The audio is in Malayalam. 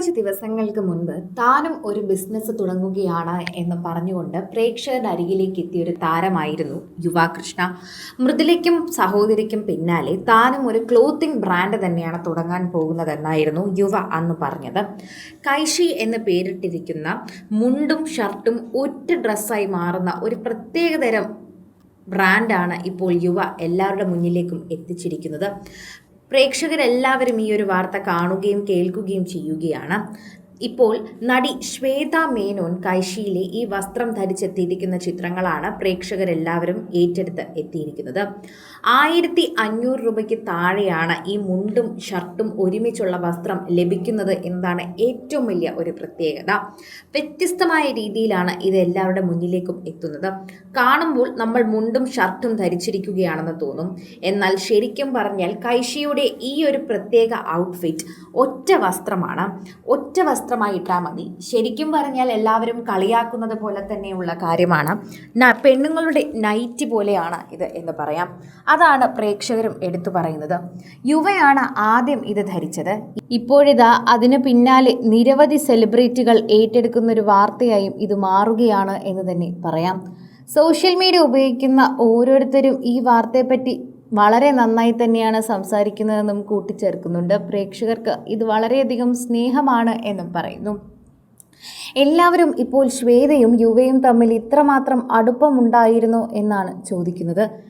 കുറച്ച് ദിവസങ്ങൾക്ക് മുൻപ് താനും ഒരു ബിസിനസ് തുടങ്ങുകയാണ് എന്ന് പറഞ്ഞുകൊണ്ട് പ്രേക്ഷകരുടെ അരികിലേക്ക് എത്തിയ ഒരു താരമായിരുന്നു യുവ കൃഷ്ണ. മൃദുലയ്ക്കും സഹോദരിക്കും പിന്നാലെ താനും ഒരു ക്ലോത്തിങ് ബ്രാൻഡ് തന്നെയാണ് തുടങ്ങാൻ പോകുന്നതെന്നായിരുന്നു യുവ അന്ന് പറഞ്ഞത്. കൈഷി എന്ന് പേരിട്ടിരിക്കുന്ന മുണ്ടും ഷർട്ടും ഒറ്റ ഡ്രസ്സായി മാറുന്ന ഒരു പ്രത്യേകതരം ബ്രാൻഡാണ് ഇപ്പോൾ യുവ എല്ലാവരുടെ മുന്നിലേക്കും എത്തിച്ചിരിക്കുന്നത്. പ്രേക്ഷകരെല്ലാവരും ഈ ഒരു വാർത്ത കാണുകയും കേൾക്കുകയും ചെയ്യുകയാണ്. ഇപ്പോൾ നടി ശ്വേത മേനോൻ കൈഷിയിലെ ഈ വസ്ത്രം ധരിച്ചെത്തിയിരിക്കുന്ന ചിത്രങ്ങളാണ് പ്രേക്ഷകരെല്ലാവരും ഏറ്റെടുത്ത് എത്തിയിരിക്കുന്നത്. 1500 രൂപയ്ക്ക് താഴെയാണ് ഈ മുണ്ടും ഷർട്ടും ഒരുമിച്ചുള്ള വസ്ത്രം ലഭിക്കുന്നത് എന്നതാണ് ഏറ്റവും വലിയ ഒരു പ്രത്യേകത. വ്യത്യസ്തമായ രീതിയിലാണ് ഇത് എല്ലാവരുടെ മുന്നിലേക്കും എത്തുന്നത്. കാണുമ്പോൾ നമ്മൾ മുണ്ടും ഷർട്ടും ധരിച്ചിരിക്കുകയാണെന്ന് തോന്നും. എന്നാൽ ശരിക്കും പറഞ്ഞാൽ കൈഷിയുടെ ഈ ഒരു പ്രത്യേക ഔട്ട്ഫിറ്റ് ഒറ്റ വസ്ത്രമാണ്. ഒറ്റ വസ്ത്രമായിട്ടാൽ മതി. ശരിക്കും പറഞ്ഞാൽ എല്ലാവരും കളിയാക്കുന്നത് പോലെ തന്നെയുള്ള കാര്യമാണ്. പെണ്ണുങ്ങളുടെ നൈറ്റി പോലെയാണ് ഇത് എന്ന് പറയാം. അതാണ് പ്രേക്ഷകരും എടുത്തു പറയുന്നത്. യുവയാണ് ആദ്യം ഇത് ധരിച്ചത്. ഇപ്പോഴിതാ അതിന് പിന്നാലെ നിരവധി സെലിബ്രിറ്റികൾ ഏറ്റെടുക്കുന്ന ഒരു വാർത്തയായും ഇത് മാറുകയാണ് എന്ന് തന്നെ പറയാം. സോഷ്യൽ മീഡിയ ഉപയോഗിക്കുന്ന ഓരോരുത്തരും ഈ വാർത്തയെപ്പറ്റി വളരെ നന്നായി തന്നെയാണ് സംസാരിക്കുന്നതെന്നും കൂട്ടിച്ചേർക്കുന്നുണ്ട്. പ്രേക്ഷകർക്ക് ഇത് വളരെയധികം സ്നേഹമാണ് എന്നും പറയുന്നു. എല്ലാവരും ഇപ്പോൾ ശ്വേതയും യുവയും തമ്മിൽ ഇത്രമാത്രം അടുപ്പമുണ്ടായിരുന്നോ എന്നാണ് ചോദിക്കുന്നത്.